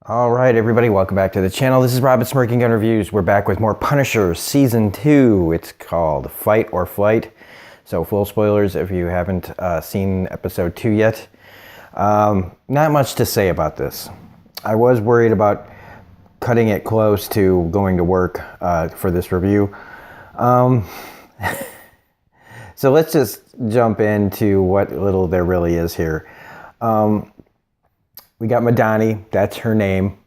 All right, everybody, welcome back to the channel. This is Rob at Smirking Gun Reviews. We're back with more Punisher Season 2. It's called Fight or Flight. So full spoilers if you haven't seen Episode 2 yet. Not much to say about this. I was worried about cutting it close to going to work for this review. So let's just jump into what little there really is here. We got Madani, that's her name.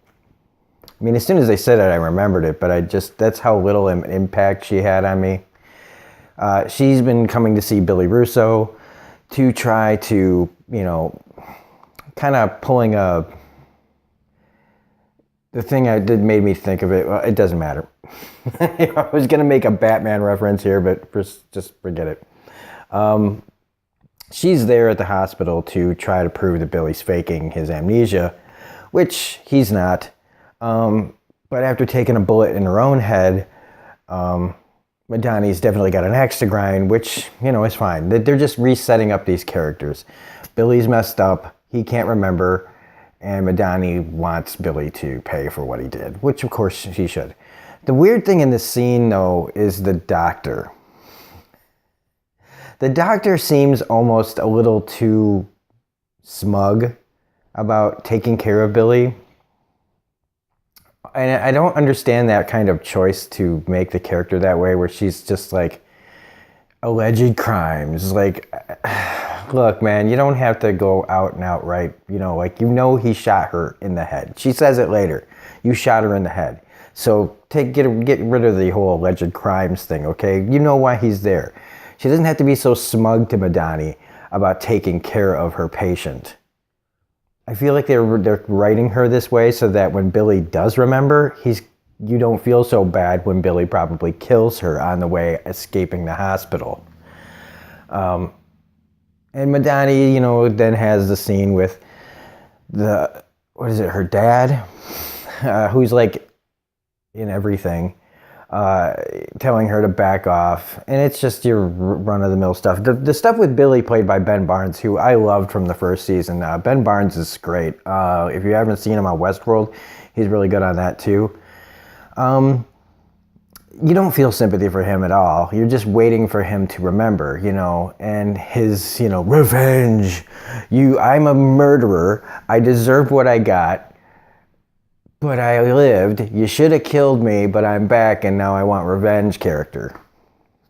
I mean, as soon as they said it, I remembered it, but that's how little impact she had on me. She's been coming to see Billy Russo to try to, kind of pulling the thing made me think of it. Well, it doesn't matter. I was going to make a Batman reference here, but just forget it. She's there at the hospital to try to prove that Billy's faking his amnesia, which he's not. But after taking a bullet in her own head, Madani's definitely got an axe to grind, which, is fine. They're just resetting up these characters. Billy's messed up. He can't remember. And Madani wants Billy to pay for what he did, which, of course, she should. The weird thing in this scene, though, is the doctor. The doctor seems almost a little too smug about taking care of Billy. And I don't understand that kind of choice to make the character that way, where she's just like, alleged crimes. Like, look, man, you don't have to go out and outright, he shot her in the head. She says it later. You shot her in the head. So get rid of the whole alleged crimes thing, okay? You know why he's there. She doesn't have to be so smug to Madani about taking care of her patient. I feel like they're writing her this way so that when Billy does remember, you don't feel so bad when Billy probably kills her on the way escaping the hospital. And Madani, then has the scene with her dad, who's like in everything. Telling her to back off, and it's just your run-of-the-mill stuff. The stuff with Billy, played by Ben Barnes, who I loved from the first season. Ben Barnes is great. If you haven't seen him on Westworld, he's really good on that too. You don't feel sympathy for him at all. You're just waiting for him to remember, and his, revenge. I'm a murderer. I deserved what I got. But I lived. You should have killed me, but I'm back, and now I want revenge character.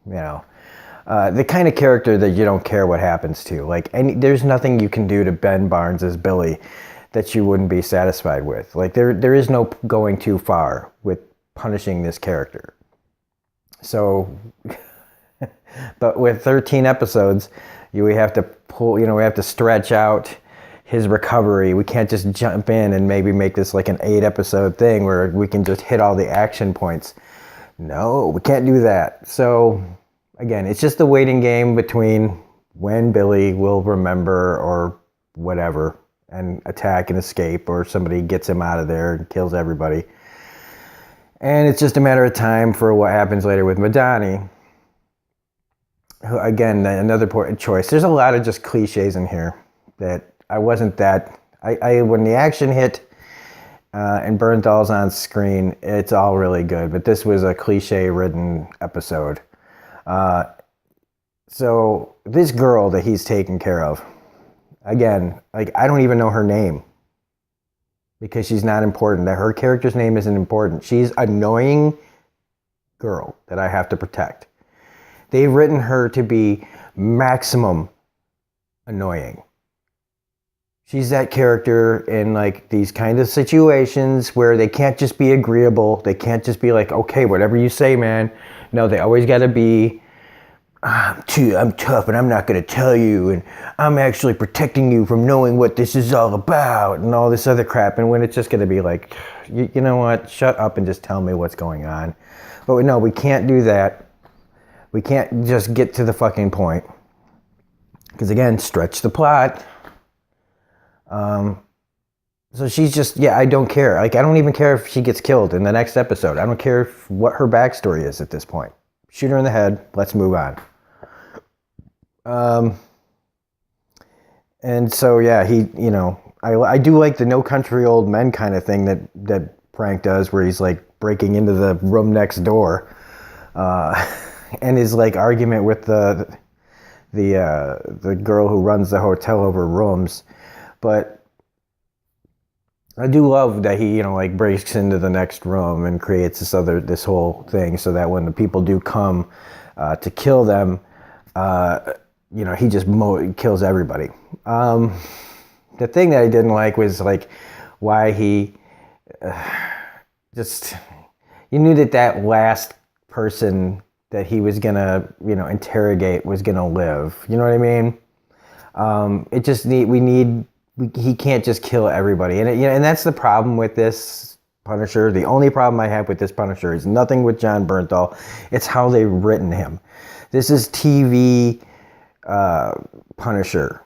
The kind of character that you don't care what happens to. There's nothing you can do to Ben Barnes as Billy that you wouldn't be satisfied with. There is no going too far with punishing this character. So, but with 13 episodes, we have to we have to stretch out his recovery. We can't just jump in and maybe make this like an 8-episode thing where we can just hit all the action points. No, we can't do that. So again, it's just a waiting game between when Billy will remember or whatever and attack and escape, or somebody gets him out of there and kills everybody. And it's just a matter of time for what happens later with Madani. Who, again, another important choice. There's a lot of just cliches in here that I wasn't that. When the action hit and Bernthal's on screen, it's all really good. But this was a cliche-ridden episode. So this girl that he's taking care of, again, I don't even know her name because she's not important. Her character's name isn't important. She's an annoying girl that I have to protect. They've written her to be maximum annoying. She's that character in these kind of situations where they can't just be agreeable. They can't just be like, okay, whatever you say, man. No, they always got to be, I'm tough and I'm not going to tell you. And I'm actually protecting you from knowing what this is all about and all this other crap. And when it's just going to be like, you know what? Shut up and just tell me what's going on. But no, we can't do that. We can't just get to the fucking point. Because again, stretch the plot. So she's just, I don't care. I don't even care if she gets killed in the next episode. I don't care what her backstory is at this point. Shoot her in the head. Let's move on. And so, he, I do like the No Country Old Men kind of thing that Frank does, where he's like breaking into the room next door, and his like argument with the girl who runs the hotel over rooms. But I do love that he, like breaks into the next room and creates this whole thing so that when the people do come to kill them, he just kills everybody. The thing that I didn't like was like why he you knew that last person that he was gonna interrogate was gonna live. You know what I mean? He can't just kill everybody, and that's the problem with this Punisher. The only problem I have with this Punisher is nothing with Jon Bernthal. It's how they've written him. This is TV Punisher.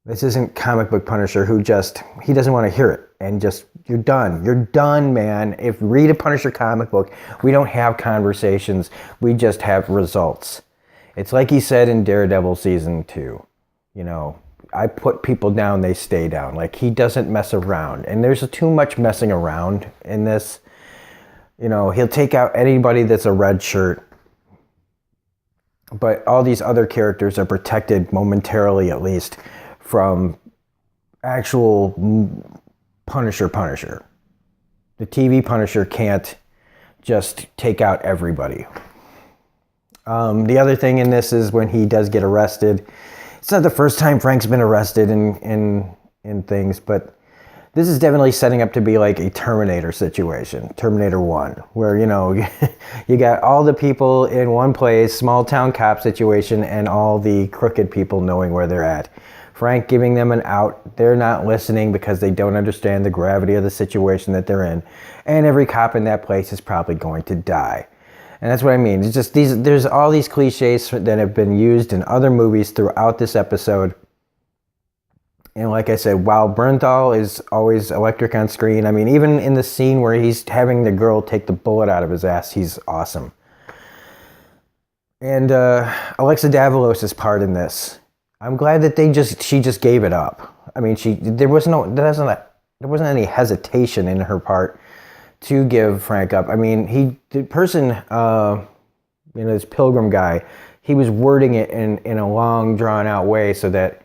This isn't comic book Punisher who he doesn't want to hear it, and you're done. You're done, man. If read a Punisher comic book, we don't have conversations. We just have results. It's like he said in Daredevil season 2. I put people down, they stay down. Like, he doesn't mess around. And there's too much messing around in this. He'll take out anybody that's a red shirt. But all these other characters are protected momentarily, at least, from actual Punisher. The TV Punisher can't just take out everybody. The other thing in this is when he does get arrested. It's not the first time Frank's been arrested in things, but this is definitely setting up to be like a Terminator situation, Terminator 1, where, you got all the people in one place, small town cop situation, and all the crooked people knowing where they're at. Frank giving them an out. They're not listening because they don't understand the gravity of the situation that they're in. And every cop in that place is probably going to die. And that's what I mean. It's just there's all these cliches that have been used in other movies throughout this episode. And like I said, while Bernthal is always electric on screen, I mean, even in the scene where he's having the girl take the bullet out of his ass, he's awesome. And Alexa Davalos' part in this, I'm glad that she just gave it up. I mean, there wasn't any hesitation in her part to give Frank up. I mean, this Pilgrim guy, he was wording it in a long, drawn-out way so that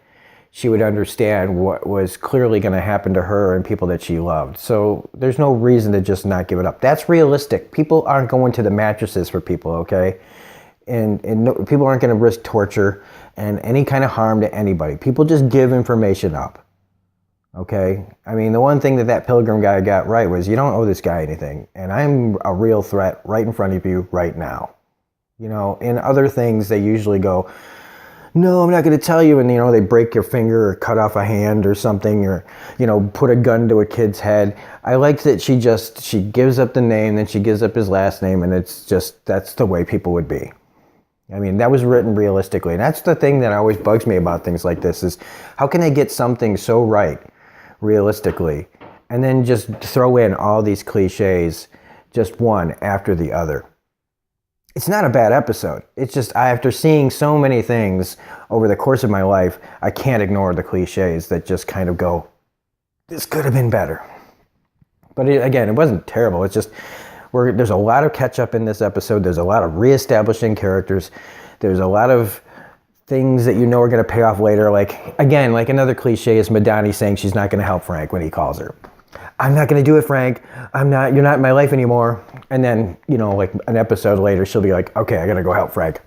she would understand what was clearly going to happen to her and people that she loved. So there's no reason to just not give it up. That's realistic. People aren't going to the mattresses for people, okay? And people aren't going to risk torture and any kind of harm to anybody. People just give information up. Okay? I mean, the one thing that Pilgrim guy got right was you don't owe this guy anything. And I'm a real threat right in front of you right now. In other things, they usually go, no, I'm not going to tell you. And, they break your finger or cut off a hand or something or, put a gun to a kid's head. I like that she gives up the name, then she gives up his last name. And that's the way people would be. I mean, that was written realistically. And that's the thing that always bugs me about things like this is how can they get something so right realistically and then just throw in all these cliches, just one after the other. It's not a bad episode. It's just after seeing so many things over the course of my life, I can't ignore the cliches that just kind of go, this could have been better. But it wasn't terrible. It's just there's a lot of catch up in this episode. There's a lot of reestablishing characters. There's a lot of things that are going to pay off later. Like another cliche is Madani saying she's not going to help Frank when he calls her. I'm not going to do it, Frank. You're not in my life anymore. And then, like an episode later, she'll be like, okay, I got to go help Frank.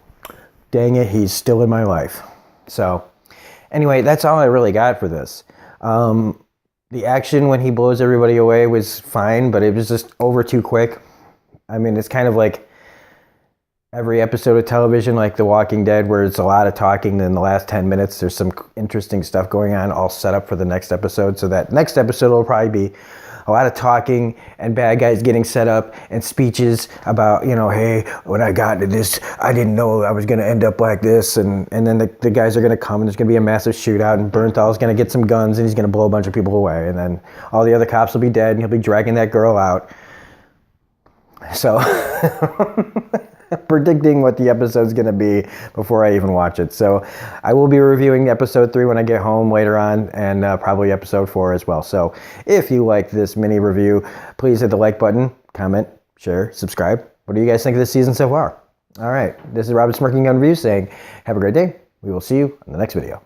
Dang it, he's still in my life. So anyway, that's all I really got for this. The action when he blows everybody away was fine, but it was just over too quick. I mean, it's kind of like every episode of television, like The Walking Dead, where it's a lot of talking. Then the last 10 minutes, there's some interesting stuff going on, all set up for the next episode. So that next episode will probably be a lot of talking and bad guys getting set up and speeches about, hey, when I got into this, I didn't know I was going to end up like this. And then the guys are going to come and there's going to be a massive shootout and Bernthal's going to get some guns and he's going to blow a bunch of people away. And then all the other cops will be dead and he'll be dragging that girl out. So predicting what the episode's going to be before I even watch it. So I will be reviewing episode 3 when I get home later on, and probably episode 4 as well. So if you like this mini review, please hit the like button, comment, share, subscribe. What do you guys think of this season so far? All right, this is Robert Smirking Gun Review saying, have a great day. We will see you in the next video.